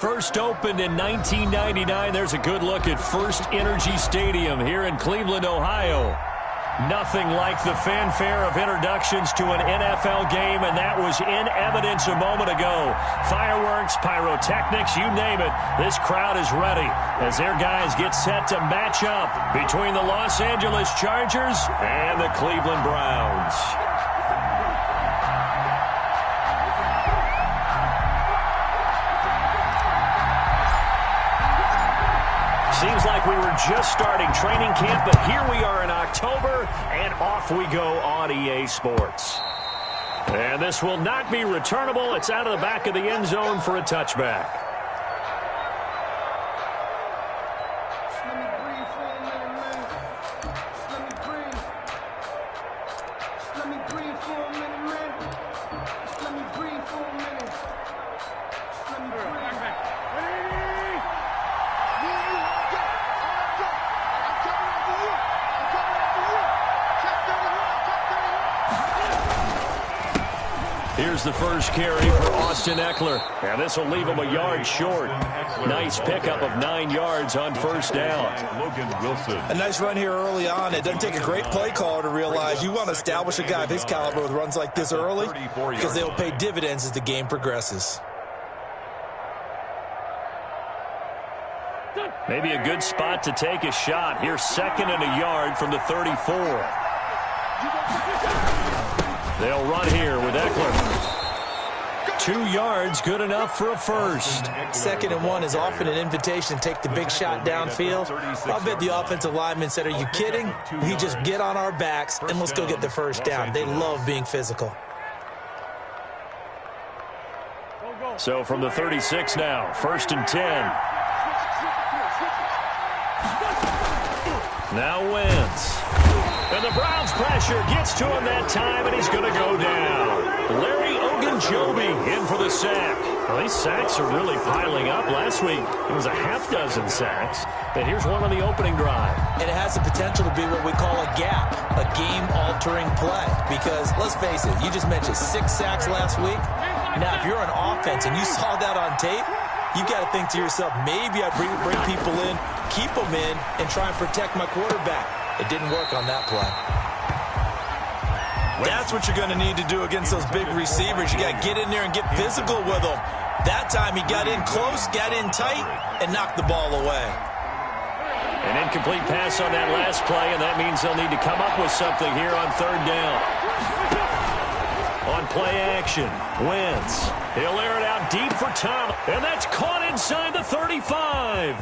First opened in 1999. There's a good look at First Energy Stadium here in Cleveland, Ohio. Nothing like the fanfare of introductions to an NFL game, and that was in evidence a moment ago. Fireworks, pyrotechnics, you name it. This crowd is ready as their guys get set to match up between the Los Angeles Chargers and the Cleveland Browns. Seems like we were just starting training camp, but here we are in October, and off we go on EA Sports. And this will not be returnable. It's out of the back of the end zone for a touchback. Here's the first carry for Austin Eckler. And this will leave him a yard short. Nice pickup of 9 yards on first down. A nice run here early on. It doesn't take a great play caller to realize you want to establish a guy of his caliber with runs like this early because they'll pay dividends as the game progresses. Maybe a good spot to take a shot. Here's 2nd and a yard from the 34. They'll run here with Eckler. 2 yards, good enough for a first. 2nd and 1 is often an invitation to take the big shot downfield. I'll bet the offensive lineman said, are you kidding? We just get on our backs and let's go get the first down. They love being physical. So from the 36 now, 1st and 10. Now Wentz. And the Browns pressure gets to him that time, and he's going to go down. Larry Ogunjobi in for the sack. Well, these sacks are really piling up. Last week, it was a half-dozen sacks. And here's one on the opening drive. And it has the potential to be what we call a gap, a game-altering play. Because, let's face it, you just mentioned 6 sacks last week. Now, if you're an offense and you saw that on tape, you've got to think to yourself, maybe I bring people in, keep them in, and try and protect my quarterback. It didn't work on that play. That's what you're going to need to do against those big receivers. You got to get in there and get physical with them. That time he got in close, got in tight, and knocked the ball away. An incomplete pass on that last play, and that means they'll need to come up with something here on 3rd down. On play action, Wentz. He'll air it out deep for Tom, and that's caught inside the 35.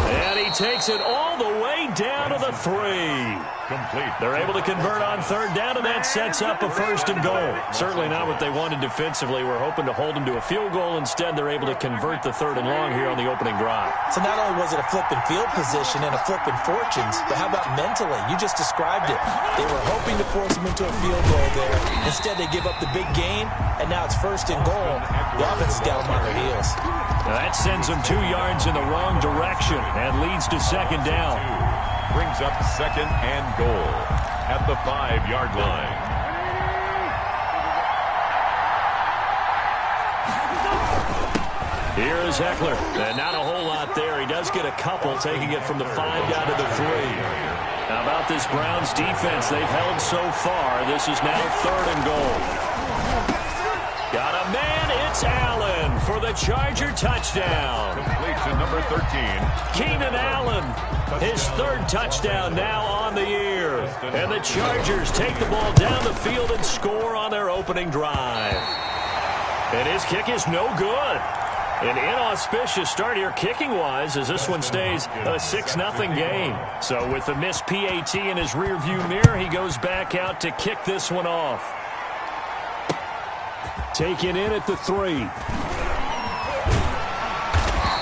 And he takes it all the way down to the 3. Complete. They're able to convert on 3rd down, and that sets up a 1st and goal. Certainly not what they wanted defensively. We're hoping to hold them to a field goal. Instead, they're able to convert the 3rd and long here on the opening drive. So not only was it a flipping field position and a flipping fortunes, but how about mentally? You just described it. They were hoping to force them into a field goal there. Instead, they give up the big gain, and now it's 1st and goal. The offense has got them on their heels. Now that sends them 2 yards in the wrong direction and leads to 2nd down. Brings up 2nd and goal at the 5-yard line. Here is Eckler. And not a whole lot there. He does get a couple, taking it from the 5 down to the 3. How about this Browns defense? They've held so far. This is now 3rd and goal. Got a man. It's Allen for the Charger touchdown. Complete to number 13. Keenan Allen, his 3rd touchdown now on the year. And the Chargers take the ball down the field and score on their opening drive. And his kick is no good. An inauspicious start here kicking-wise as this one stays a 6-0 game. So with the missed PAT in his rearview mirror, he goes back out to kick this one off. Taken in at the 3.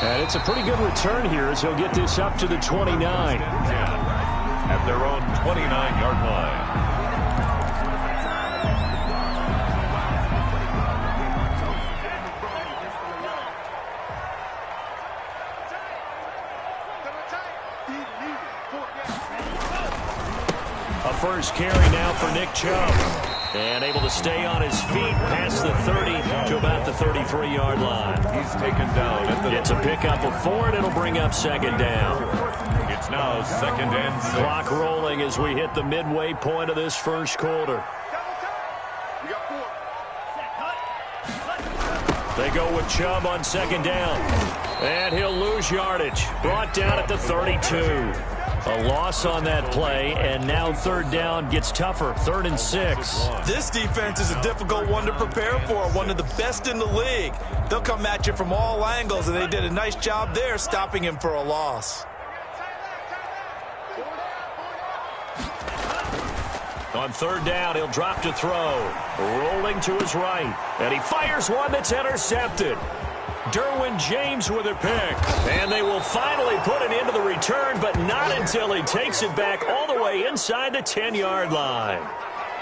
And it's a pretty good return here as he'll get this up to the 29. At their own 29-yard line. A first carry now for Nick Chubb. And able to stay on his feet past the 30 to about the 33-yard line. He's taken down at the... It's a pickup of 4, and it'll bring up second down. It's now 2nd and 6. Clock rolling as we hit the midway point of this first quarter. They go with Chubb on 2nd down. And he'll lose yardage. Brought down at the 32. A loss on that play, and now 3rd down gets tougher. 3rd and 6. This defense is a difficult one to prepare for, one of the best in the league. They'll come at you from all angles, and they did a nice job there stopping him for a loss. On 3rd down, he'll drop to throw. Rolling to his right. And he fires one that's intercepted. Derwin James with a pick. And they will finally put it into the return, but not until he takes it back all the way inside the 10-yard line.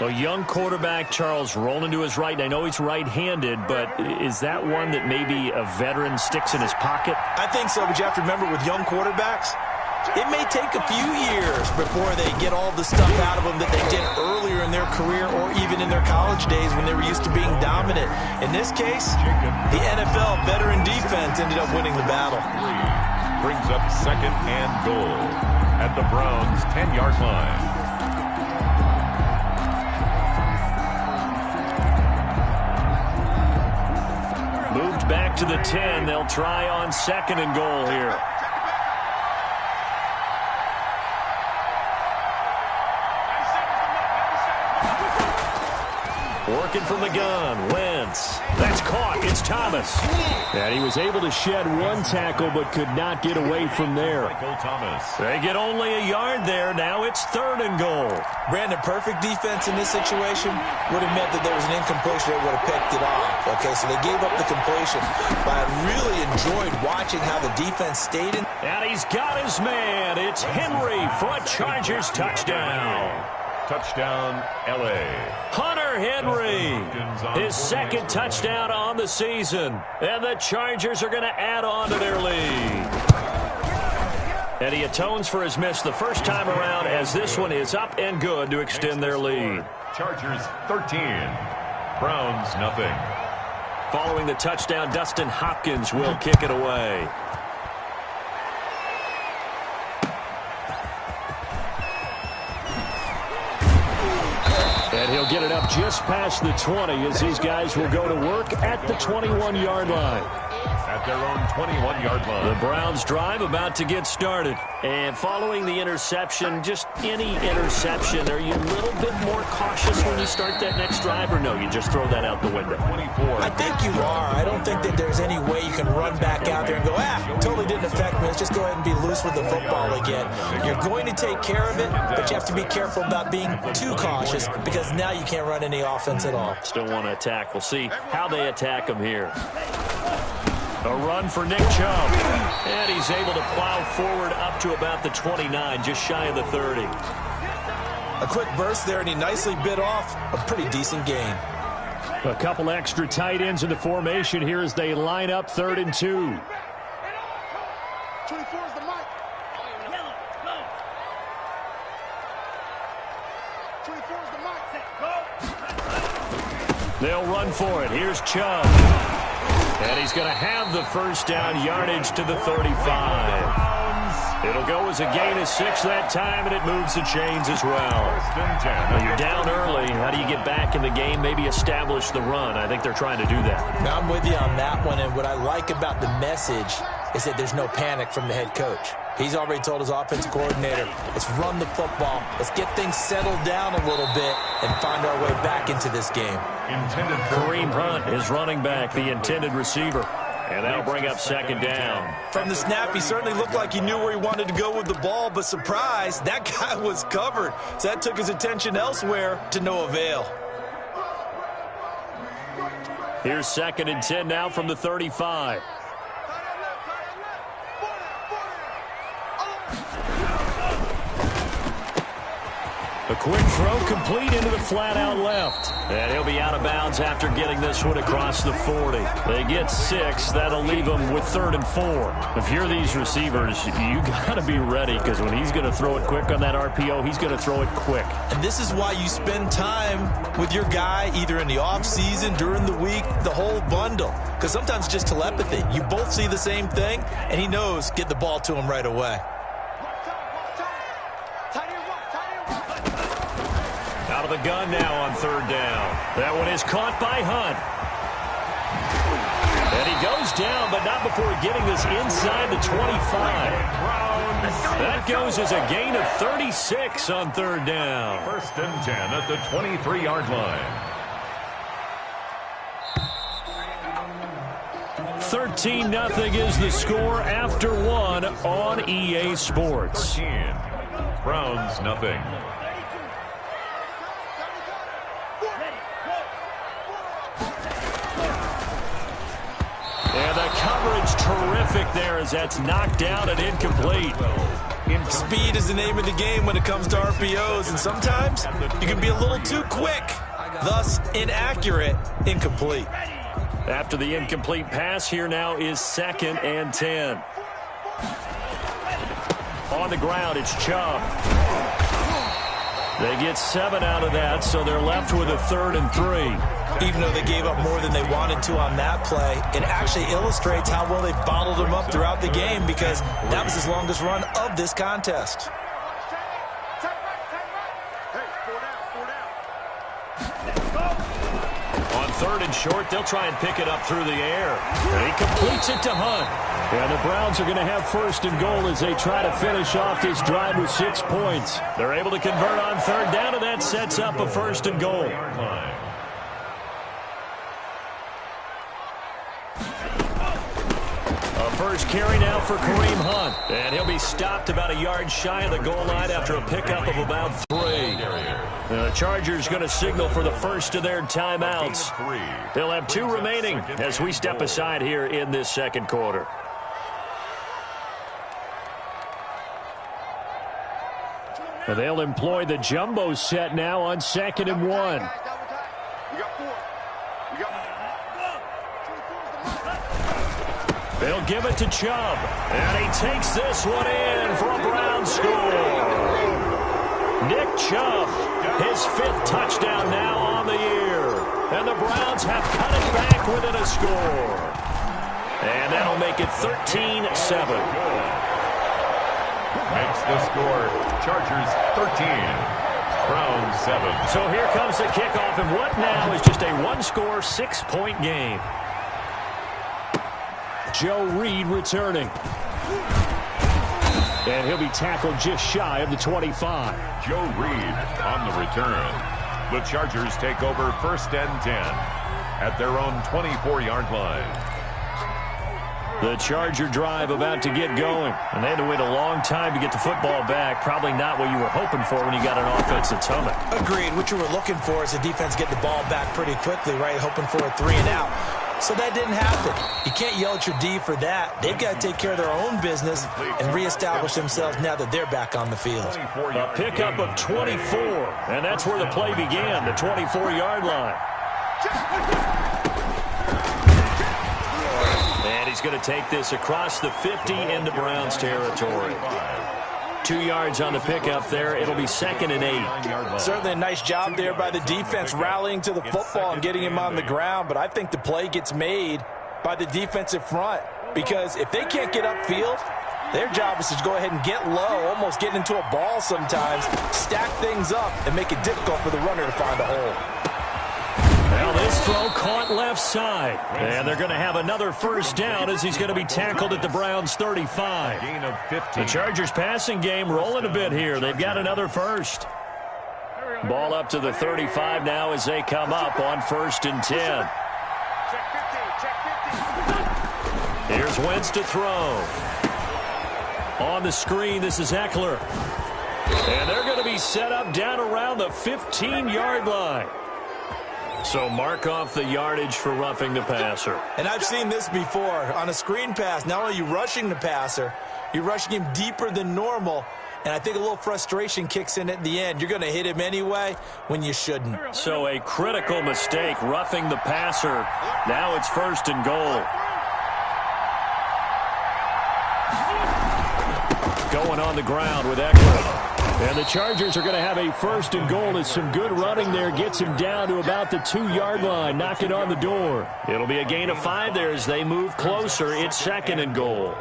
A young quarterback, Charles, rolling to his right. I know he's right-handed, but is that one that maybe a veteran sticks in his pocket? I think so, but you have to remember with young quarterbacks, it may take a few years before they get all the stuff out of them that they did earlier in their career or even in their college days when they were used to being dominant. In this case, the NFL veteran defense ended up winning the battle. Brings up 2nd and goal at the Browns' 10-yard line. Moved back to the 10. They'll try on 2nd and goal here. Working from the gun, Wentz. That's caught. It's Thomas. And he was able to shed one tackle but could not get away from there. Michael Thomas. They get only a yard there. Now it's 3rd and goal. Brandon, perfect defense in this situation would have meant that there was an incompletion that would have picked it off. Okay, so they gave up the completion. But I really enjoyed watching how the defense stayed in. And he's got his man. It's Henry for a Chargers touchdown. Touchdown, L.A. Hunter Henry, his 2nd touchdown on the season. And the Chargers are going to add on to their lead. And he atones for his miss the first time around as this one is up and good to extend their lead. Chargers 13, Browns nothing. Following the touchdown, Dustin Hopkins will kick it away. And he'll get it up just past the 20 as these guys will go to work at the 21-yard line. At their own 21-yard line. The Browns drive about to get started. And following the interception, just any interception, are you a little bit more cautious when you start that next drive, or no, you just throw that out the window? 24. I think you are. I don't think that there's any way you can run back out there and go, totally didn't affect me. Let's just go ahead and be loose with the football again. You're going to take care of it, but you have to be careful about being too cautious because now you can't run any offense at all. Still want to attack. We'll see how they attack him here. A run for Nick Chubb. And he's able to plow forward up to about the 29, just shy of the 30. A quick burst there, and he nicely bit off a pretty decent gain. A couple extra tight ends in the formation here as they line up 3rd and 2. 24 is the mic. 24 is the mic. Go. They'll run for it. Here's Chubb. And he's going to have the first down yardage to the 35. It'll go as a gain of 6 that time, and it moves the chains as well. Well, you're down early. How do you get back in the game, maybe establish the run? I think they're trying to do that. Now, I'm with you on that one, and what I like about the message is that there's no panic from the head coach. He's already told his offensive coordinator, let's run the football, let's get things settled down a little bit, and find our way back into this game. Kareem Hunt is running back, the intended receiver. And that'll bring up 2nd down. From the snap, he certainly looked like he knew where he wanted to go with the ball, but surprise, that guy was covered. So that took his attention elsewhere to no avail. Here's 2nd and 10 now from the 35. A quick throw complete into the flat-out left. And he'll be out of bounds after getting this one across the 40. They get 6. That'll leave them with 3rd and 4. If you're these receivers, you got to be ready because when he's going to throw it quick on that RPO, he's going to throw it quick. And this is why you spend time with your guy either in the offseason, during the week, the whole bundle. Because sometimes it's just telepathy. You both see the same thing, and he knows get the ball to him right away. Out of the gun now on 3rd down. That one is caught by Hunt. And he goes down, but not before getting this inside the 25. That goes as a gain of 36 on 3rd down. 1st and 10 at the 23-yard line. 13-0 is the score after 1 on EA Sports. 13. Browns nothing. And the coverage terrific there as that's knocked down and incomplete. Speed is the name of the game when it comes to RPOs, and sometimes you can be a little too quick, thus inaccurate, incomplete. After the incomplete pass, here now is 2nd and 10. On the ground, it's Chubb. They get 7 out of that, so they're left with a 3rd and 3. Even though they gave up more than they wanted to on that play, it actually illustrates how well they bottled him up throughout the game because that was his longest run of this contest. On 3rd and short, they'll try and pick it up through the air. And he completes it to Hunt. And the Browns are going to have 1st and goal as they try to finish off this drive with 6 points. They're able to convert on 3rd down, and that sets up a 1st and goal. First carry now for Kareem Hunt. And he'll be stopped about a yard shy of the goal line after a pickup of about 3. The Chargers going to signal for the first of their timeouts. They'll have 2 remaining as we step aside here in this 2nd quarter. And they'll employ the jumbo set now on 2nd and 1. They'll give it to Chubb. And he takes this one in for a Brown score. Nick Chubb, his 5th touchdown now on the year. And the Browns have cut it back within a score. And that'll make it 13-7. Makes the score Chargers 13, Browns 7. So here comes the kickoff, and what now is just a 1-score, 6-point game. Joe Reed returning. And he'll be tackled just shy of the 25. Joe Reed on the return. The Chargers take over 1st and 10 at their own 24-yard line. The Charger drive about to get going. And they had to wait a long time to get the football back. Probably not what you were hoping for when you got an offensive stomach. Agreed. What you were looking for is the defense get the ball back pretty quickly, right? Hoping for a 3 and out. So that didn't happen. You can't yell at your D for that. They've got to take care of their own business and reestablish themselves now that they're back on the field. A pickup of 24, and that's where the play began, the 24-yard line. And he's going to take this across the 50 into Browns territory. 2 yards on the pickup there. It'll be 2nd and 8. Certainly a nice job there by the defense rallying to the football and getting him on the ground. But I think the play gets made by the defensive front because if they can't get upfield, their job is to go ahead and get low, almost get into a ball sometimes, stack things up, and make it difficult for the runner to find a hole. Well, this throw caught left side. And they're going to have another 1st down as he's going to be tackled at the Browns' 35. Gain of 15. The Chargers passing game rolling a bit here. They've got another 1st. Ball up to the 35 now as they come up on 1st and 10. Here's Wentz to throw. On the screen, this is Eckler. And they're going to be set up down around the 15-yard line. So mark off the yardage for roughing the passer. And I've seen this before. On a screen pass, not only are you rushing the passer, You're rushing him deeper than normal, and I think a little frustration kicks in at the end. You're going to hit him anyway when you shouldn't. So a critical mistake, roughing the passer. Now it's 1st and goal. Going on the ground with Eckler. And the Chargers are going to have a 1st and goal as some good running there gets him down to about the 2-yard line, knocking on the door. It'll be a gain of 5 there as they move closer. It's 2nd and goal.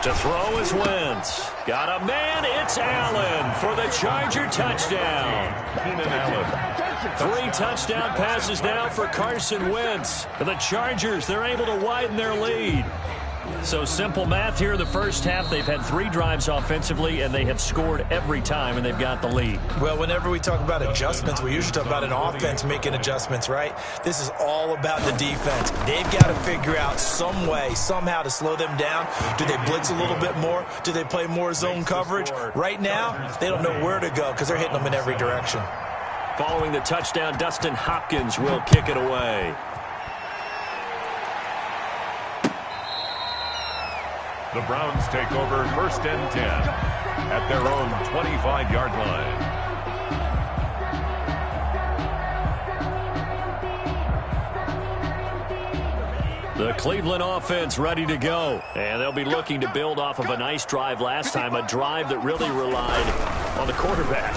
To throw is Wentz. Got a man, it's Allen for the Charger touchdown. 3 touchdown passes now for Carson Wentz. The Chargers, they're able to widen their lead. So simple math here in the first half. They've had 3 drives offensively, and they have scored every time, and they've got the lead. Well, whenever we talk about adjustments, we usually talk about an offense making adjustments, right? This is all about the defense. They've got to figure out some way, somehow to slow them down. Do they blitz a little bit more? Do they play more zone coverage? Right now, they don't know where to go because they're hitting them in every direction. Following the touchdown, Dustin Hopkins will kick it away. The Browns take over 1st and 10 at their own 25-yard line. The Cleveland offense ready to go. And they'll be looking to build off of a nice drive last time, a drive that really relied on the quarterback.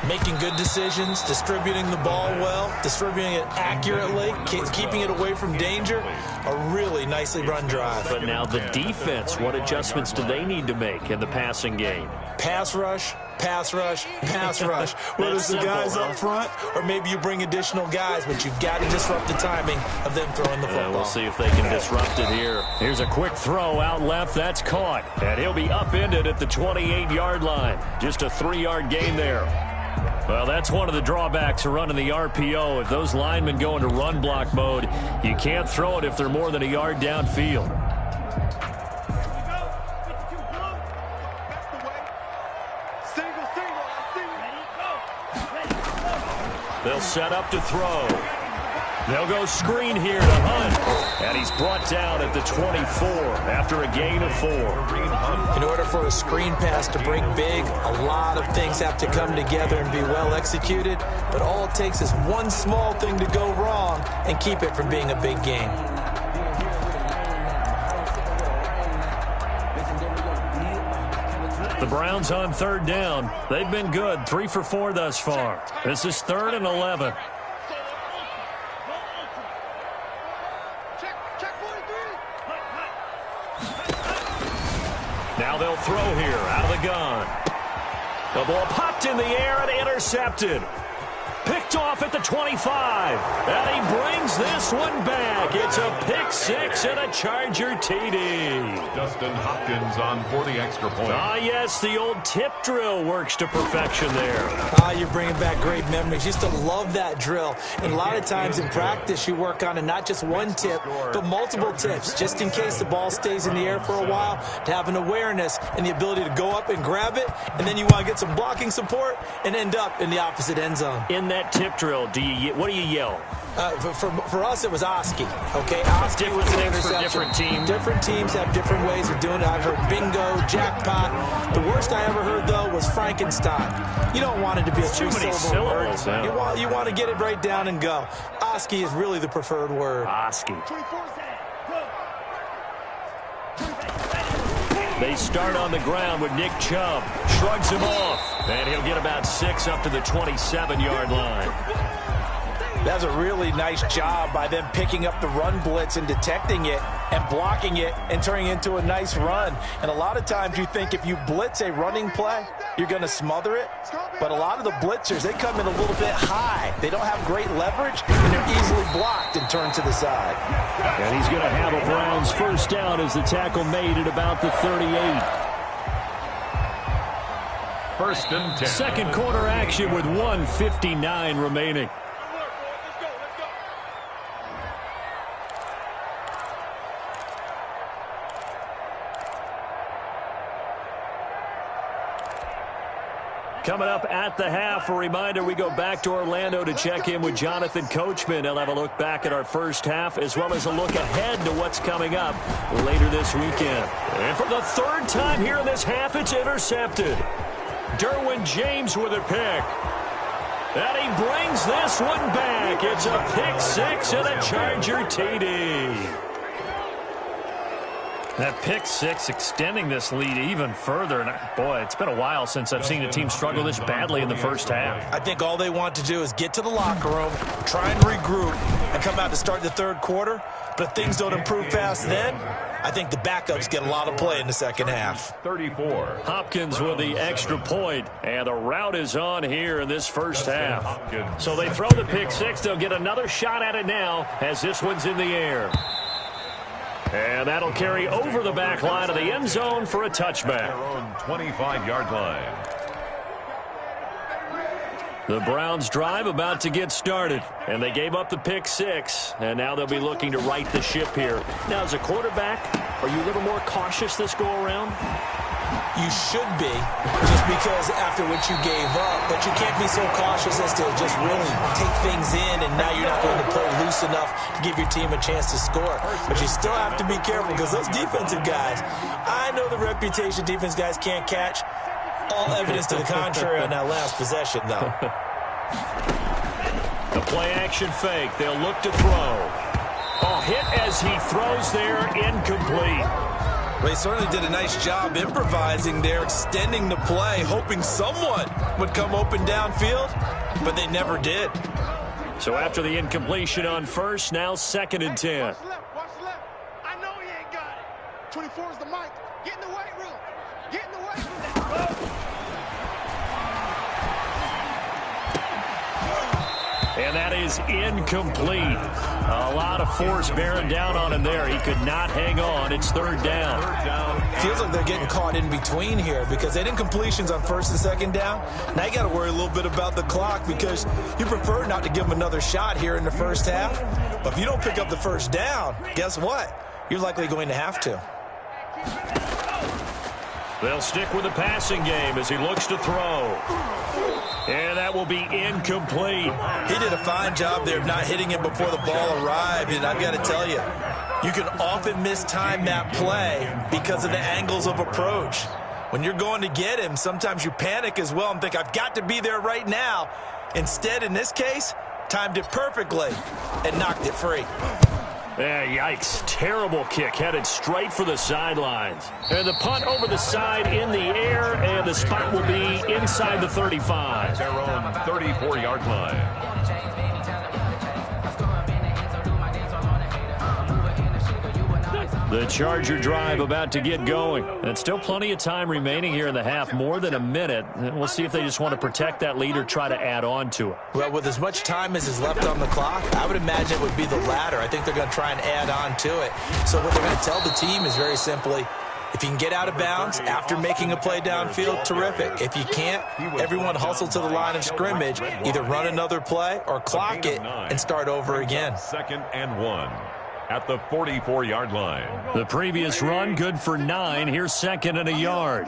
Making good decisions, distributing the ball well, distributing it accurately, keeping it away from danger. A really nicely run drive. But now the defense, what adjustments do they need to make in the passing game? Pass rush, pass rush, pass rush. Whether it's the guys up front or maybe you bring additional guys, but you've got to disrupt the timing of them throwing the football. We'll see if they can disrupt it here. Here's a quick throw out left. That's caught. And he'll be upended at the 28-yard line. Just a 3-yard gain there. Well, that's one of the drawbacks of running the RPO. If those linemen go into run block mode, you can't throw it if they're more than a yard downfield. They'll set up to throw. They'll go screen here to Hunt. And he's brought down at the 24 after a gain of 4. In order for a screen pass to break big, a lot of things have to come together and be well executed. But all it takes is one small thing to go wrong and keep it from being a big game. The Browns on 3rd down. They've been good, 3 for 4 thus far. This is 3rd and 11. Now they'll throw here out of the gun. The ball popped in the air and intercepted. Picked off at the 25. And he brings this one back. It's a pick 6 and a Charger TD. Dustin Hopkins on for the extra point. Ah, yes, the old tip drill works to perfection there. Ah, you're bringing back great memories. Used to love that drill. And a lot of times in practice, you work on it, not just one tip, but multiple tips, just in case the ball stays in the air for a while, to have an awareness and the ability to go up and grab it, and then you want to get some blocking support and end up in the opposite end zone. In that tip drill, what do you yell? For us, it was Oski. Okay, Oski was an interception. Different teams. Different teams have different ways of doing it. I've heard bingo, jackpot. The worst I ever heard, though, was Frankenstein. You don't want it to be a three-syllable word. Yeah. You want to get it right down and go. Oski is really the preferred word. Oski. They start on the ground with Nick Chubb. Shrugs him off. And he'll get about 6 up to the 27-yard line. That's a really nice job by them picking up the run blitz and detecting it and blocking it and turning it into a nice run. And a lot of times you think if you blitz a running play, you're going to smother it. But a lot of the blitzers, they come in a little bit high. They don't have great leverage, and they're easily blocked and turned to the side. And he's going to have a Browns first down as the tackle made at about the 38. 1st and 10. Second quarter action with 1:59 remaining. Coming up at the half, a reminder, we go back to Orlando to check in with Jonathan Coachman. He'll have a look back at our first half as well as a look ahead to what's coming up later this weekend. And for the third time here in this half, it's intercepted. Derwin James with a pick. And he brings this one back. It's a pick six and a Charger TD. That pick six extending this lead even further. And boy, it's been a while since I've seen a team struggle this badly in the first half. I think all they want to do is get to the locker room, try and regroup, and come out to start the third quarter. But if things don't improve fast then, I think the backups get a lot of play in the second half. 34. Hopkins with the extra point, and the route is on here in this first half. So they throw the pick six. They'll get another shot at it now as this one's in the air. And that'll carry over the back line of the end zone for a touchback. Their own 25-yard line. The Browns drive about to get started, and they gave up the pick six, and now they'll be looking to right the ship here. Now, as a quarterback, are you a little more cautious this go-around? You should be, just because after what you gave up, but you can't be so cautious as to just really take things in, and now you're not going to play loose enough to give your team a chance to score. But you still have to be careful because those defensive guys, I know the reputation defense guys can't catch. All evidence to the contrary on that last possession, though. The play-action fake. They'll look to throw. Oh, hit as he throws there, incomplete. Well, he certainly did a nice job improvising there, extending the play, hoping someone would come open downfield, but they never did. So after the incompletion on first, now 2nd and 10. Watch left. I know he ain't got it. 24 is the mic. Get in the weight room. Get in the weight room. And that is incomplete. A lot of force bearing down on him there. He could not hang on. It's third down. Feels like they're getting caught in between here because they had incompletions on first and second down. Now you got to worry a little bit about the clock because you prefer not to give them another shot here in the first half. But if you don't pick up the first down, guess what? You're likely going to have to. They'll stick with the passing game as he looks to throw. And that will be incomplete. He did a fine job there of not hitting him before the ball arrived. And I've got to tell you, you can often mistime that play because of the angles of approach. When you're going to get him, sometimes you panic as well and think, I've got to be there right now. Instead, in this case, timed it perfectly and knocked it free. Yeah, yikes. Terrible kick headed straight for the sidelines. And the punt over the side in the air, and the spot will be inside the 35. Their own 34-yard line. The Charger drive about to get going. And still plenty of time remaining here in the half, more than a minute. We'll see if they just want to protect that lead or try to add on to it. Well, with as much time as is left on the clock, I would imagine it would be the latter. I think they're going to try and add on to it. So what they're going to tell the team is very simply, if you can get out of bounds after making a play downfield, terrific. If you can't, everyone hustle to the line of scrimmage, either run another play or clock it and start over again. 2nd and 1. At the 44-yard line. The previous run, good for 9. Here's 2nd and a yard.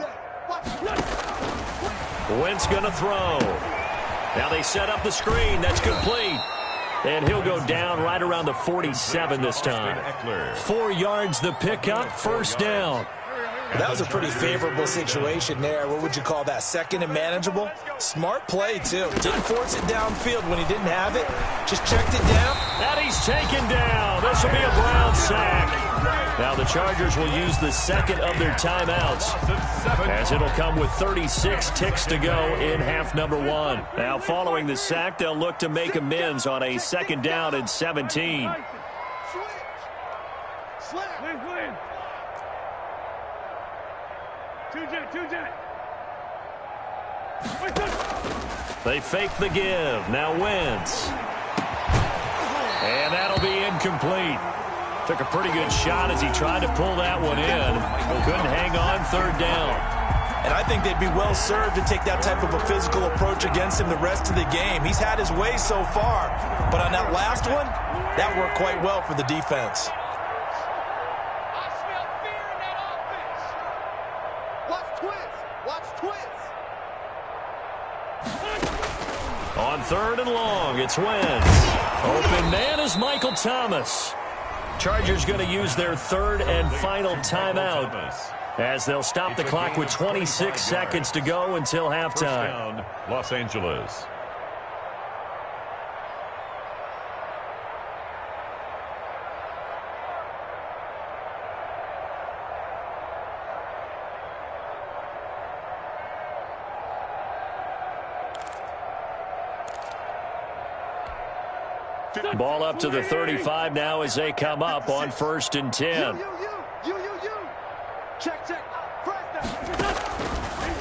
Wentz going to throw. Now they set up the screen. That's complete. And he'll go down right around the 47 this time. 4 yards the pickup, first down. That was a pretty favorable situation there. What would you call that? 2nd and manageable? Smart play, too. Didn't force it downfield when he didn't have it. Just checked it down. And he's taken down. This will be a Brown sack. Now the Chargers will use the second of their timeouts as it'll come with 36 ticks to go in half number 1. Now following the sack, they'll look to make amends on a 2nd down and 17. They fake the give. Now Wentz. And that'll be incomplete. Took a pretty good shot as he tried to pull that one in. Couldn't hang on, 3rd down. And I think they'd be well served to take that type of a physical approach against him the rest of the game. He's had his way so far. But on that last one, that worked quite well for the defense. On 3rd and long, it's Wentz. Open man is Michael Thomas. Chargers going to use their 3rd and final timeout as they'll stop the clock with 26 seconds to go until halftime. Los Angeles. Ball up to the 35 now as they come up on 1st and 10. Check.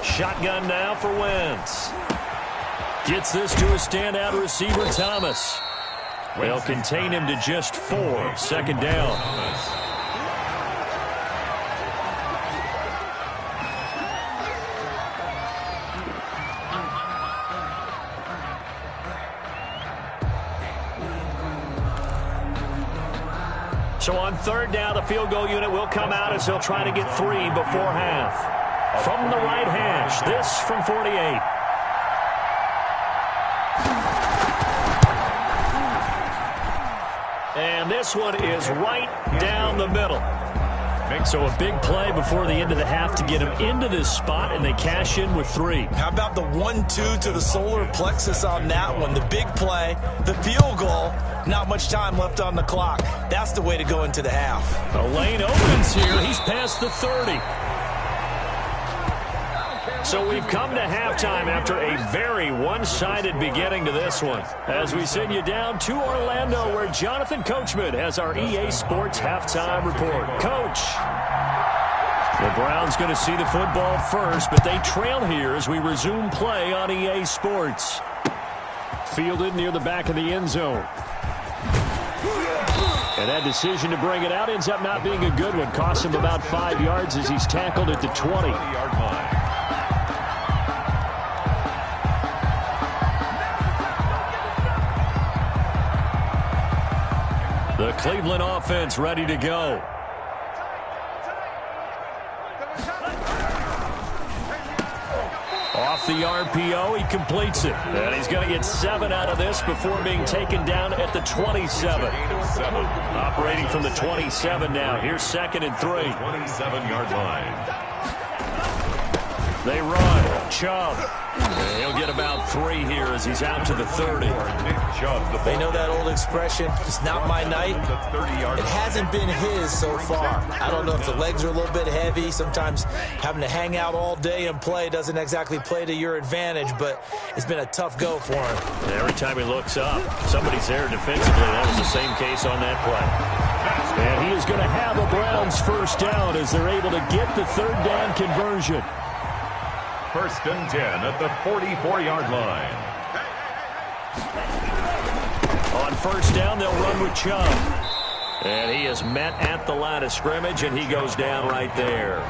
Shotgun now for Wentz. Gets this to a standout receiver, Thomas. They'll contain him to just 4. 2nd down. So on 3rd down, the field goal unit will come out as they'll try to get 3 before half. From the right hash, this from 48. And this one is right down the middle. So a big play before the end of the half to get him into this spot, and they cash in with 3. How about the 1-2 to the solar plexus on that one? The big play, the field goal, not much time left on the clock. That's the way to go into the half. A lane opens here. He's past the 30. So we've come to halftime after a very one-sided beginning to this one. As we send you down to Orlando, where Jonathan Coachman has our EA Sports halftime report. Coach. The Browns going to see the football first, but they trail here as we resume play on EA Sports. Fielded near the back of the end zone. And that decision to bring it out ends up not being a good one. Costs him about 5 yards as he's tackled at the 20-yard line. The Cleveland offense ready to go. Off the RPO, he completes it. And he's going to get 7 out of this before being taken down at the 27. Operating from the 27 now. Here's 2nd and 3. 27-yard line. They run. Chubb. And he'll get about 3 here as he's out to the 30. They know that old expression, it's not my night. It hasn't been his so far. I don't know if the legs are a little bit heavy. Sometimes having to hang out all day and play doesn't exactly play to your advantage, but it's been a tough go for him. And every time he looks up, somebody's there defensively. That was the same case on that play. And he is going to have a Browns first down as they're able to get the 3rd down conversion. 1st and 10 at the 44-yard line. On 1st down, they'll run with Chubb. And he is met at the line of scrimmage, and he goes down right there.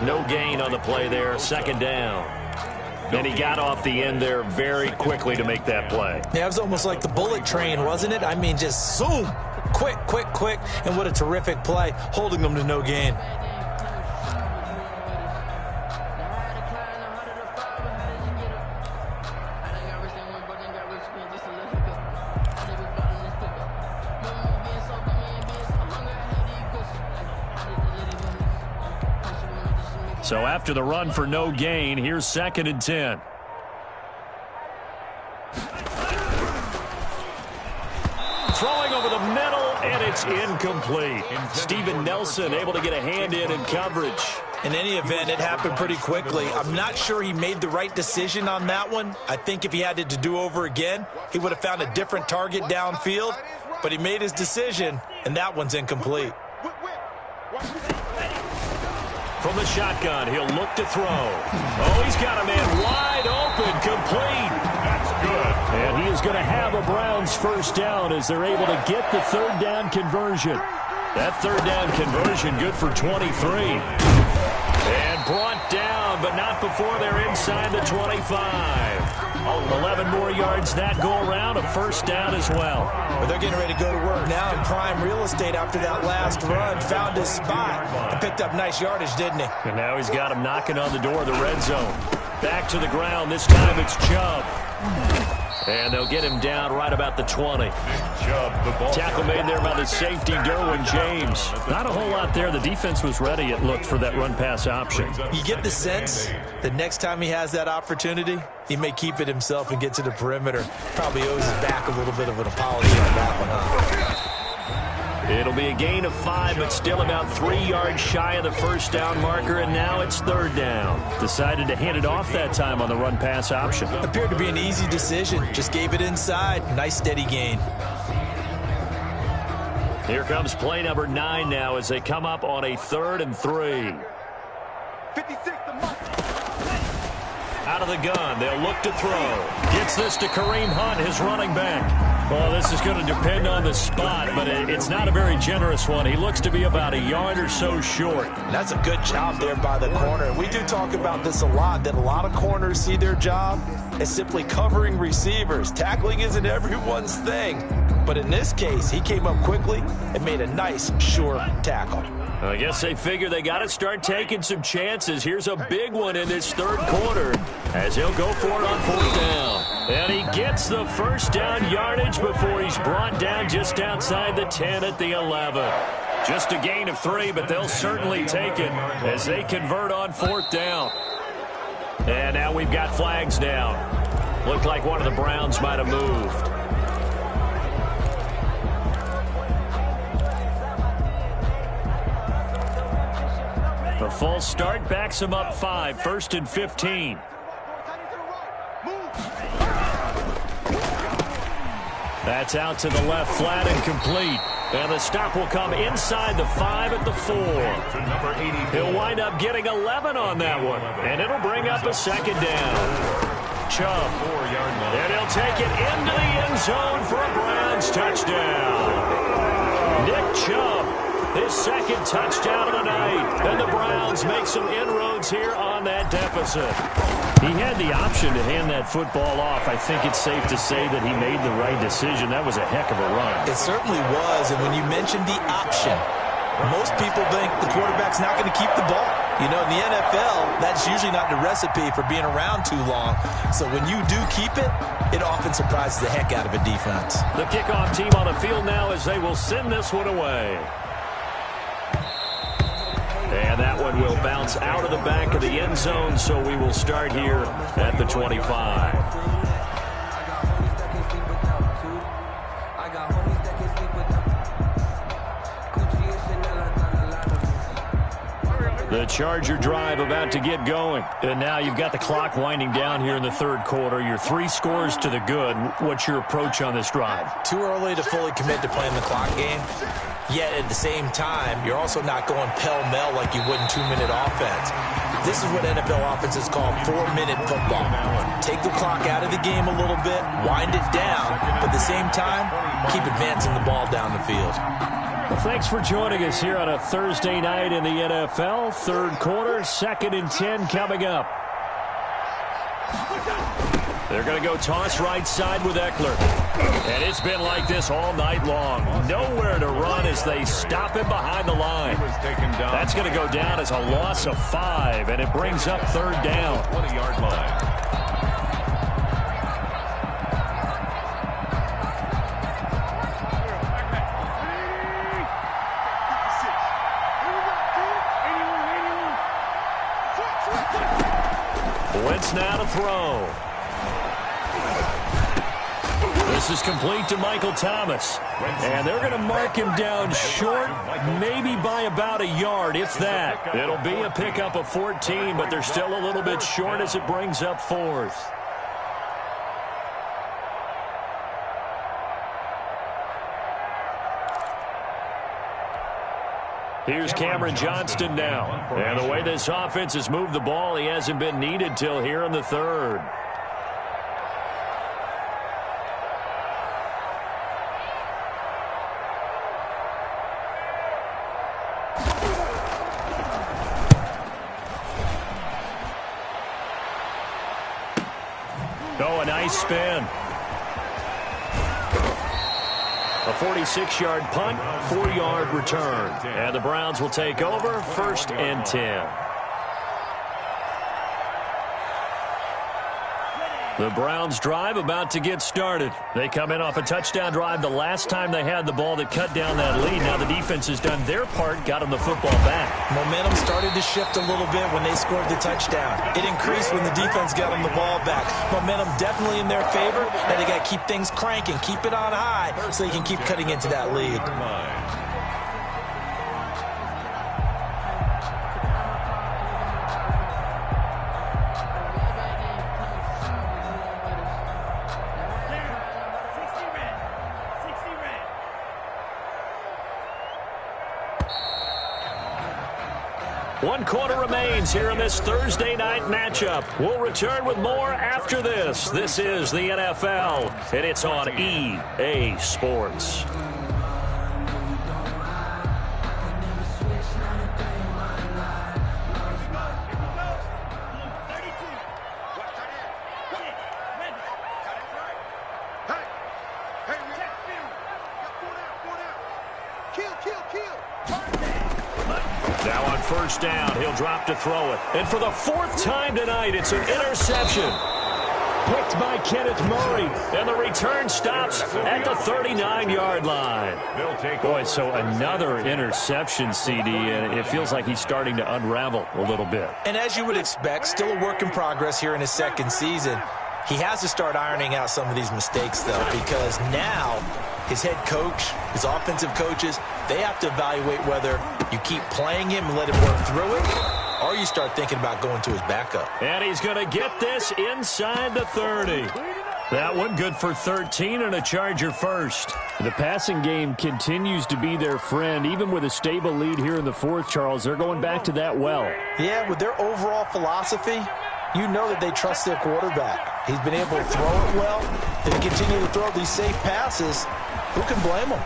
No gain on the play there. 2nd down. And he got off the end there very quickly to make that play. Yeah, it was almost like the bullet train, wasn't it? I mean, just zoom. Quick. And what a terrific play, holding them to no gain. So after the run for no gain, here's 2nd and 10. Throwing over the middle, and it's incomplete. Steven Nelson able to get a hand in coverage. In any event, it happened pretty quickly. I'm not sure he made the right decision on that one. I think if he had it to do over again, he would have found a different target downfield. But he made his decision, and that one's incomplete. From the shotgun, he'll look to throw. Oh, he's got a man wide open, complete. That's good. And he is going to have a Browns first down as they're able to get the 3rd down conversion. That 3rd down conversion good for 23. And brought down, but not before they're inside the 25. 11 more yards that go around, a first down as well. But they're getting ready to go to work now in prime real estate after that last run. Found his spot and picked up nice yardage, didn't he? And now he's got him knocking on the door of the red zone. Back to the ground. This time it's Chubb. And they'll get him down right about the 20. Tackle made there by the safety, Derwin James. Not a whole lot there. The defense was ready, it looked, for that run-pass option. You get the sense that next time he has that opportunity, he may keep it himself and get to the perimeter. Probably owes his back a little bit of an apology on that one, huh? It'll be a gain of 5, but still about 3 yards shy of the first down marker, and now it's third down. Decided to hand it off that time on the run-pass option. Appeared to be an easy decision. Just gave it inside. Nice, steady gain. Here comes play number 9 now as they come up on a 3rd and 3. 56 to Mike. Out of the gun, they'll look to throw. Gets this to Kareem Hunt, his running back. Well, this is going to depend on the spot, but it's not a very generous one. He looks to be about a yard or so short. That's a good job there by the corner. We do talk about this a lot, that a lot of corners see their job as simply covering receivers. Tackling isn't everyone's thing. But in this case, he came up quickly and made a nice, sure tackle. I guess they figure they got to start taking some chances. Here's a big one in this third quarter as he'll go for it on 4th down. And he gets the first down yardage before he's brought down just outside the 10 at the 11. Just a gain of 3, but they'll certainly take it as they convert on 4th down. And now we've got flags down. Looked like one of the Browns might have moved. The false start backs him up 5, 1st and 15. That's out to the left, flat and complete. And the stop will come inside the 5 at the 4. He'll wind up getting 11 on that one. And it'll bring up a 2nd down. Chubb. And he'll take it into the end zone for a Browns touchdown. Nick Chubb. His 2nd touchdown of the night. And the Browns make some inroads here on that deficit. He had the option to hand that football off. I think it's safe to say that he made the right decision. That was a heck of a run. It certainly was. And when you mentioned the option, most people think the quarterback's not going to keep the ball. You know, in the NFL, that's usually not the recipe for being around too long. So when you do keep it, it often surprises the heck out of a defense. The kickoff team on the field now as they will send this one away. And that one will bounce out of the back of the end zone, so we will start here at the 25. The Charger drive about to get going. And now you've got the clock winding down here in the third quarter. You're 3 scores to the good. What's your approach on this drive? Too early to fully commit to playing the clock game. Yet at the same time, you're also not going pell-mell like you would in 2-minute offense. This is what NFL offenses call 4-minute football. Take the clock out of the game a little bit, wind it down, but at the same time, keep advancing the ball down the field. Well, thanks for joining us here on a Thursday night in the NFL. Third quarter, 2nd and 10 coming up. They're going to go toss right side with Eckler. And it's been like this all night long. Nowhere to run as they stop him behind the line. That's going to go down as a loss of 5, and it brings up 3rd down. 20-yard line. Wentz now to throw. This is complete to Michael Thomas. And they're going to mark him down short, maybe by about a yard, if that. It'll be a pickup of 14, but they're still a little bit short as it brings up 4th. Here's Cameron Johnston now. And the way this offense has moved the ball, he hasn't been needed till here in the 3rd. Oh, a nice spin. A 46-yard punt, 4-yard return. And the Browns will take over, 1st and 10. The Browns drive about to get started. They come in off a touchdown drive the last time they had the ball that cut down that lead. Now the defense has done their part, got them the football back. Momentum started to shift a little bit when they scored the touchdown. It increased when the defense got them the ball back. Momentum definitely in their favor. Now they got to keep things cranking, keep it on high so they can keep cutting into that lead. One quarter remains here in this Thursday night matchup. We'll return with more after this. This is the NFL, and it's on EA Sports. Now on first down, he'll drop to throw it. And for the fourth time tonight, it's an interception. Picked by Kenneth Murray. And the return stops at the 39-yard line. Boy, so another interception, CD, and it feels like he's starting to unravel a little bit. And as you would expect, still a work in progress here in his second season. He has to start ironing out some of these mistakes, though, because now his head coach, his offensive coaches, they have to evaluate whether you keep playing him and let him work through it, or you start thinking about going to his backup. And he's going to get this inside the 30. That one good for 13 and a Charger first. The passing game continues to be their friend. Even with a stable lead here in the fourth, Charles, they're going back to that well. Yeah, with their overall philosophy, you know that they trust their quarterback. He's been able to throw it well. If he continue to throw these safe passes, who can blame him?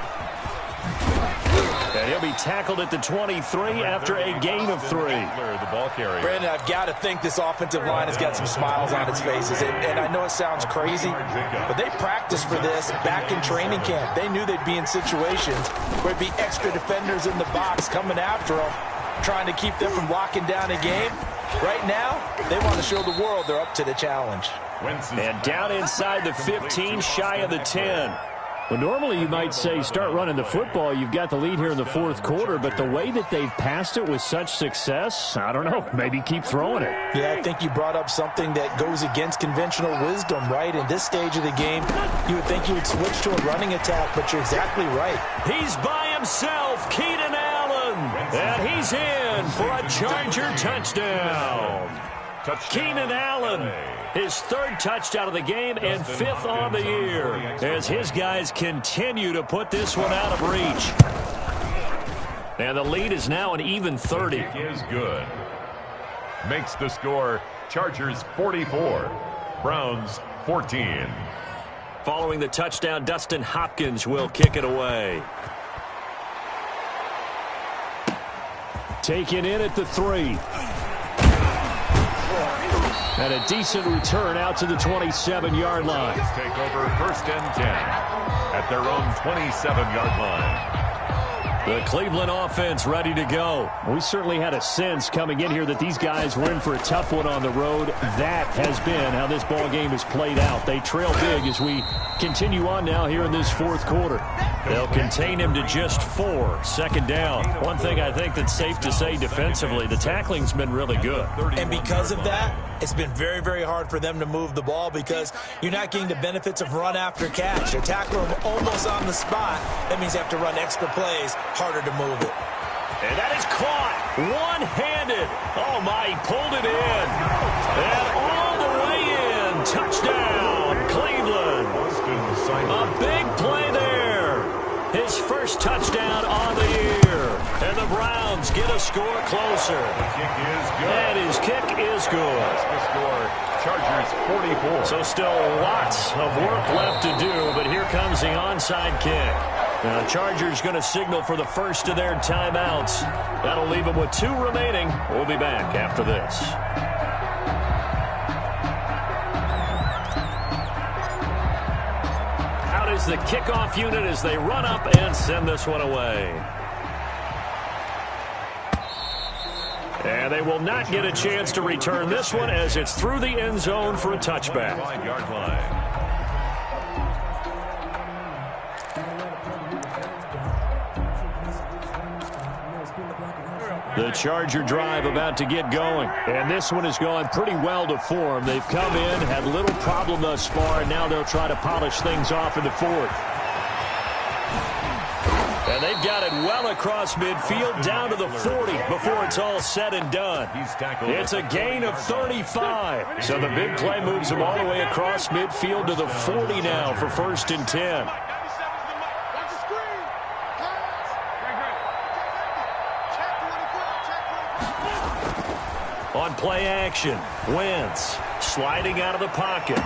And he'll be tackled at the 23 after a gain of 3. Brandon, I've got to think this offensive line has got some smiles on its faces. And I know it sounds crazy, but they practiced for this back in training camp. They knew they'd be in situations where it'd be extra defenders in the box coming after them, trying to keep them from locking down a game. Right now, they want to show the world they're up to the challenge. And down inside the 15, shy of the 10. Well, normally you might say start running the football. You've got the lead here in the fourth quarter, but the way that they've passed it with such success, I don't know, maybe keep throwing it. Yeah, I think you brought up something that goes against conventional wisdom, right? In this stage of the game, you would think you would switch to a running attack, but you're exactly right. He's by himself, Keenan Allen, and he's in for a Charger touchdown. Keenan Allen, his third touchdown of the game and fifth on the year, as his guys continue to put this one out of reach. And the lead is now an even 30. Is good. Makes the score Chargers 44, Browns 14. Following the touchdown, Dustin Hopkins will kick it away. Taken in at the 3. And a decent return out to the 27-yard line. Take over first and 10 at their own 27-yard line. The Cleveland offense ready to go. We certainly had a sense coming in here that these guys were in for a tough one on the road. That has been how this ball game has played out. They trail big as we continue on now here in this fourth quarter. They'll contain him to just 4. Second down. One thing I think that's safe to say defensively, the tackling's been really good. And because of that, it's been very, very hard for them to move the ball because you're not getting the benefits of run after catch. They're tackling them almost on the spot. That means they have to run extra plays, harder to move it. And that is caught one-handed. Oh, my, he pulled it in. And all the way in. Touchdown, Cleveland. A big play there. His first touchdown on the year. And the Browns get a score closer. The kick is good. And his kick is good. That's the score, Chargers 44. So still lots of work left to do, but here comes the onside kick. Now the Chargers going to signal for the first of their timeouts. That'll leave them with 2 remaining. We'll be back after this. Out is the kickoff unit as they run up and send this one away. And they will not get a chance to return this one as it's through the end zone for a touchback. 5-yard line. The Charger drive about to get going. And this one has gone pretty well to form. They've come in, had little problem thus far, and now they'll try to polish things off in the fourth. And they've got it well across midfield down to the 40 before it's all said and done. It's a gain of 35. So the big play moves them all the way across midfield to the 40 now for 1st and 10. On play action, Wentz sliding out of the pocket.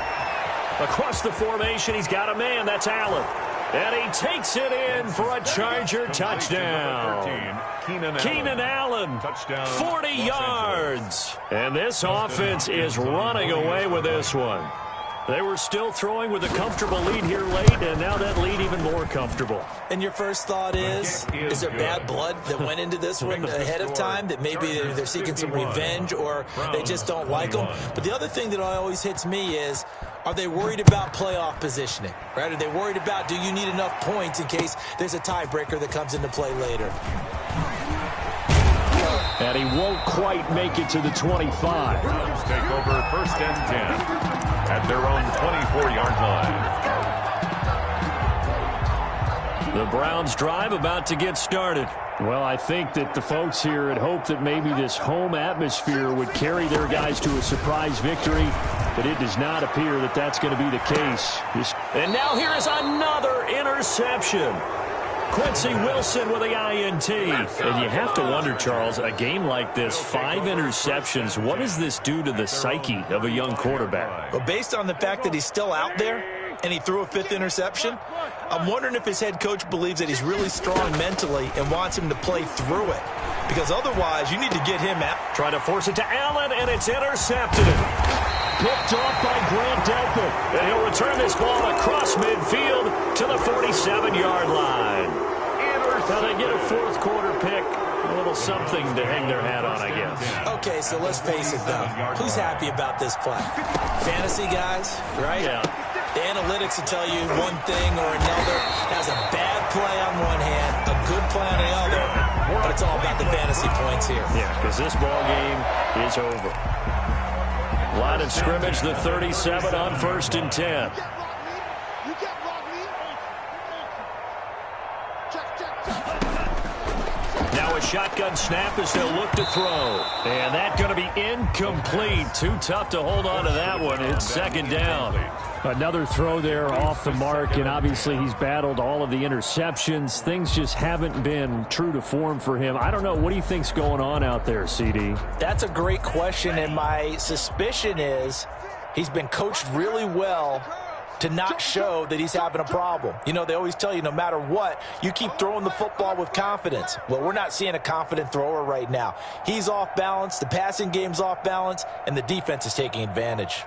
Across the formation, he's got a man. That's Allen. And he takes it in for a Charger touchdown. Keenan Allen, 40 yards. And this offense is running away with this one. They were still throwing with a comfortable lead here late, and now that lead even more comfortable. And your first thought is there bad blood that went into this one ahead of time, that maybe they're seeking some revenge or they just don't like them? But the other thing that always hits me is, are they worried about playoff positioning? Right? Are they worried about, do you need enough points in case there's a tiebreaker that comes into play later? And he won't quite make it to the 25. Browns take over 1st and 10 at their own 24-yard line. The Browns drive about to get started. Well, I think that the folks here had hoped that maybe this home atmosphere would carry their guys to a surprise victory, but it does not appear that that's going to be the case. And now here is another interception. Quincy Wilson with the INT. And you have to wonder, Charles, a game like this, 5 interceptions, what does this do to the psyche of a young quarterback? Well, based on the fact that he's still out there and he threw a 5th interception, I'm wondering if his head coach believes that he's really strong mentally and wants him to play through it. Because otherwise, you need to get him out. Try to force it to Allen, and it's intercepted. Picked off by Grant Delpit. And he'll return this ball across midfield to the 47-yard line. Now they get a 4th quarter pick. A little something to hang their hat on, I guess. Okay, so let's face it, though. Who's happy about this play? Fantasy guys, right? Yeah. The analytics will tell you one thing or another. Has a bad play on one hand, a good play on the other, but it's all about the fantasy points here. Yeah, because this ball game is over. Line of scrimmage, the 37 on 1st and 10. Now a shotgun snap as they'll look to throw. And that's going to be incomplete. Too tough to hold on to that one. It's 2nd down. Another throw there off the mark, and obviously he's battled all of the interceptions. Things just haven't been true to form for him. I don't know. What do you think's going on out there, CD? That's a great question, and my suspicion is he's been coached really well to not show that he's having a problem. You know, they always tell you no matter what, you keep throwing the football with confidence. Well, we're not seeing a confident thrower right now. He's off balance, the passing game's off balance, and the defense is taking advantage.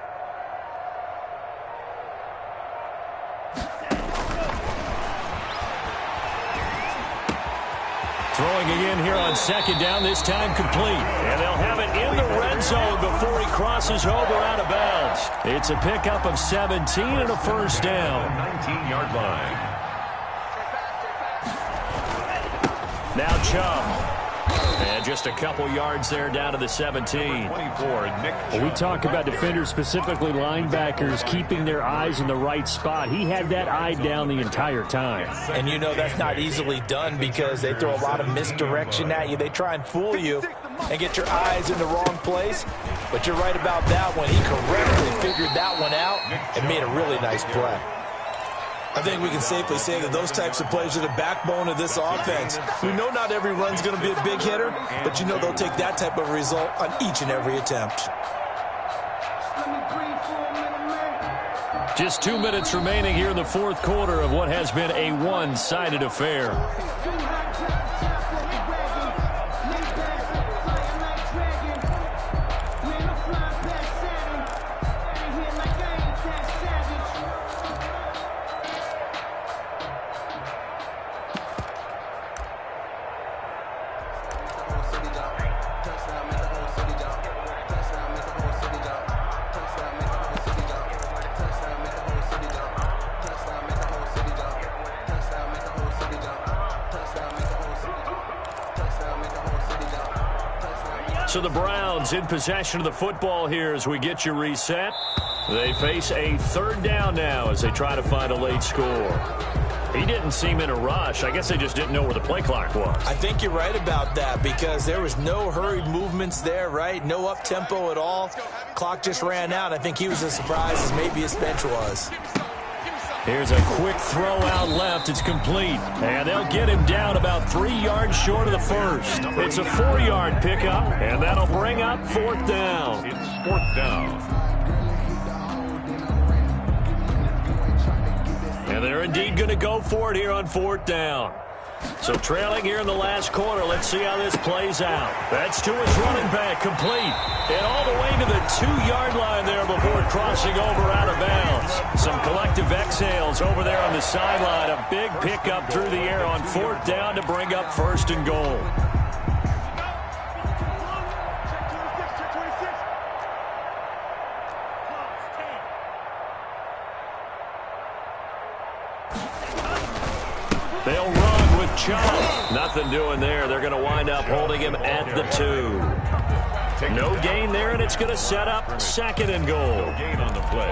Throwing again here on 2nd down, this time complete. And they'll have it in the red zone before he crosses over out of bounds. It's a pickup of 17 and a 1st down. 19-yard line. Now Chubb. And just a couple yards there down to the 17. 24, Nick. Well, we talk about defenders, specifically linebackers, keeping their eyes in the right spot. He had that eye down the entire time. And you know that's not easily done because they throw a lot of misdirection at you. They try and fool you and get your eyes in the wrong place. But you're right about that one. He correctly figured that one out and made a really nice play. I think we can safely say that those types of plays are the backbone of this offense. We know not every run's going to be a big hitter, but you know they'll take that type of result on each and every attempt. Just 2 minutes remaining here in the 4th quarter of what has been a one-sided affair. So the Browns in possession of the football here as we get you reset. They face a third down now as they try to find a late score. He didn't seem in a rush. I guess they just didn't know where the play clock was. I think you're right about that because there was no hurried movements there, right? No up-tempo at all. Clock just ran out. I think he was as surprised as maybe his bench was. Here's a quick throw out left. It's complete. And they'll get him down about 3 yards short of the first. It's a 4-yard pickup, and that'll bring up fourth down. It's fourth down. And they're indeed going to go for it here on fourth down. So trailing here in the last quarter. Let's see how this plays out. That's to his running back, complete. And all the way to the 2-yard line there before crossing over out of bounds. Some collective exhales over there on the sideline. A big pickup through the air on fourth down to bring up first and goal. They'll run with Chubb. Nothing doing there. They're going to wind up holding him at the 2. No gain there, and it's going to set up second and goal.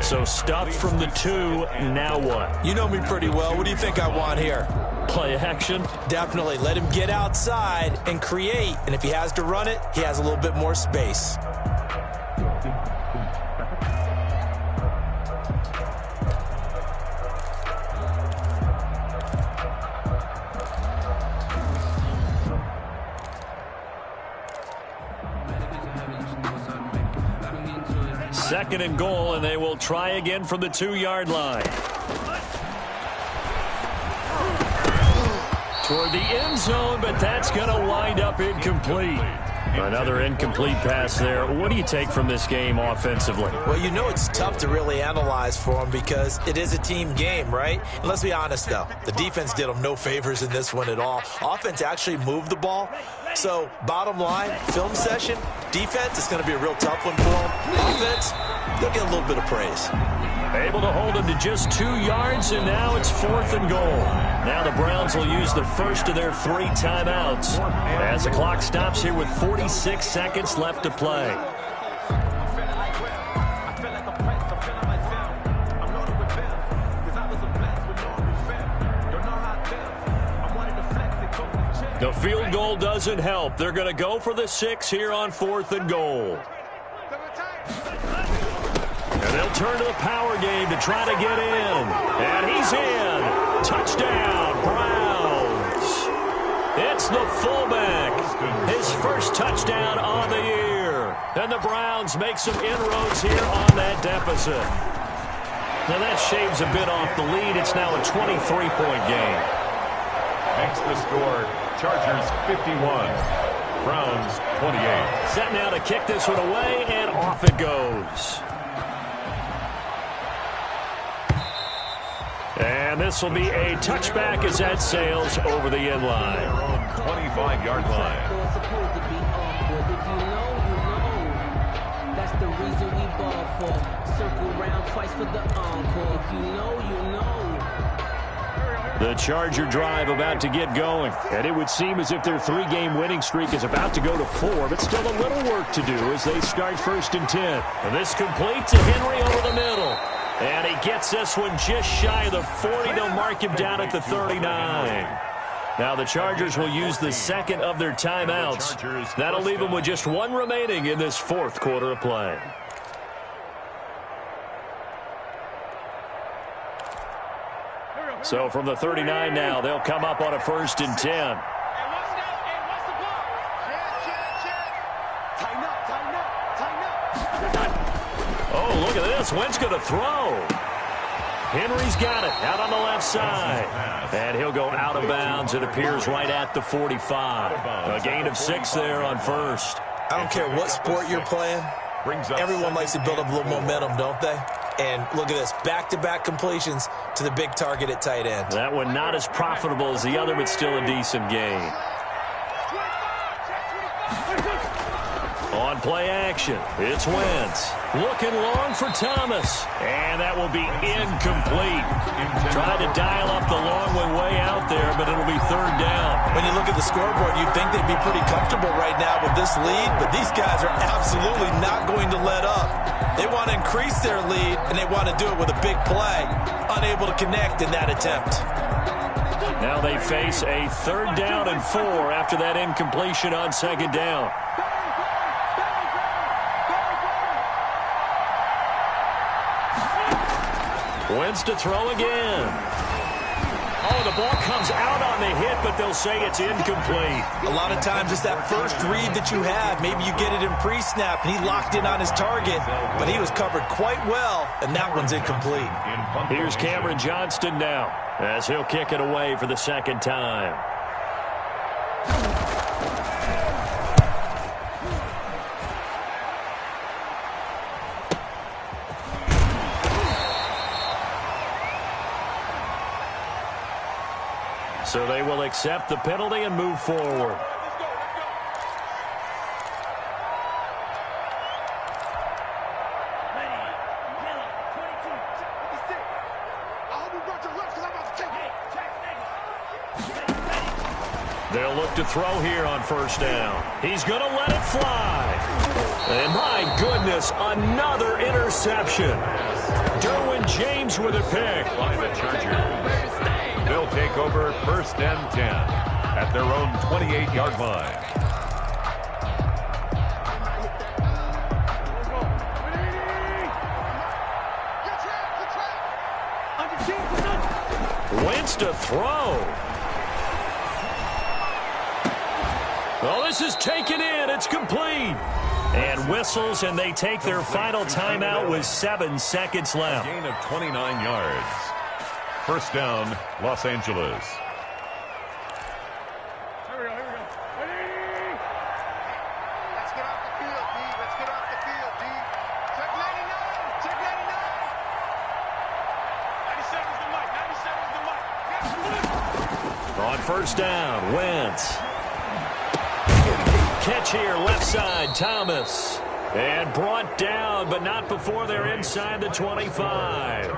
So stuffed from the 2. Now what? You know me pretty well. What do you think I want here? Play action? Definitely. Let him get outside and create. And if he has to run it, he has a little bit more space. Second and goal, and they will try again from the 2-yard line. Toward the end zone, but that's going to wind up incomplete. Another incomplete pass there. What do you take from this game offensively? Well, you know it's tough to really analyze for them because it is a team game, right? And let's be honest, though. The defense did them no favors in this one at all. Offense actually moved the ball. So, bottom line, film session, defense is going to be a real tough one for them. Offense, they'll get a little bit of praise. Able to hold him to just 2 yards, and now it's fourth and goal. Now the Browns will use the first of their 3 timeouts as the clock stops here with 46 seconds left to play. The field goal doesn't help. They're going to go for the 6 here on fourth and goal. And they'll turn to the power game to try to get in. And he's in. Touchdown, Browns. It's the fullback. His first touchdown on the year. And the Browns make some inroads here on that deficit. Now that shaves a bit off the lead. It's now a 23-point game. Makes the score Chargers 51, Browns 28. Set now to kick this one away, and off it goes. And this will be a touchback as that sails over the end line. 25-yard line. That's the reason we ball for. Circle round twice for the encore. If you know, you know. The Charger drive about to get going. And it would seem as if their 3-game winning streak is about to go to 4, but still a little work to do as they start first and 10. And this complete to Henry over the middle. And he gets this one just shy of the 40. They'll mark him down at the 39. Now the Chargers will use the second of their timeouts. That'll leave them with just 1 remaining in this fourth quarter of play. So from the 39 now, they'll come up on a first and 10. Oh, look at this. Wentz going to throw. Henry's got it out on the left side. And he'll go out of bounds. It appears right at the 45. A gain of 6 there on first. I don't care what sport you're playing. Everyone likes to build up a little momentum, don't they? And look at this, back-to-back completions to the big target at tight end. That one not as profitable as the other, but still a decent gain. On play action, it's Wentz. Looking long for Thomas. And that will be incomplete. Trying to dial up the long one way out there, but it'll be third down. When you look at the scoreboard, you'd think they'd be pretty comfortable right now with this lead, but these guys are absolutely not going to let up. They want to increase their lead, and they want to do it with a big play. Unable to connect in that attempt. Now they face a 3rd down and 4 after that incompletion on 2nd down. Wentz to throw again. Oh, the ball comes out on the hit, but they'll say it's incomplete. A lot of times it's that first read that you have. Maybe you get it in pre-snap, and he locked in on his target, but he was covered quite well, and that one's incomplete. Here's Cameron Johnston now, as he'll kick it away for the 2nd time. So they will accept the penalty and move forward. They'll look to throw here on 1st down. He's going to let it fly. And my goodness, another interception. Derwin James with a pick. By the Chargers. They'll take over 1st and 10 at their own 28-yard line. Wentz to throw. Well, this is taken in. It's complete. And whistles, and they take their final timeout with 7 seconds left. Gain of 29 yards. 1st down, Los Angeles. Here we go. Ready? Let's get off the field, D. Let's get off the field, D. Check 99. Check 99. 97's the mic. 97's the mic. On 1st down, Wentz. Catch here, left side, Thomas. And brought down, but not before they're inside the 25.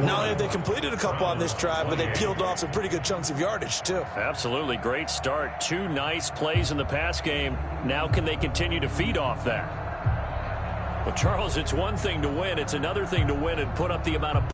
Not only have they completed a couple on this drive, but they peeled off some pretty good chunks of yardage, too. Absolutely great start. 2 nice plays in the pass game. Now can they continue to feed off that? Well, Charles, it's one thing to win. It's another thing to win and put up the amount of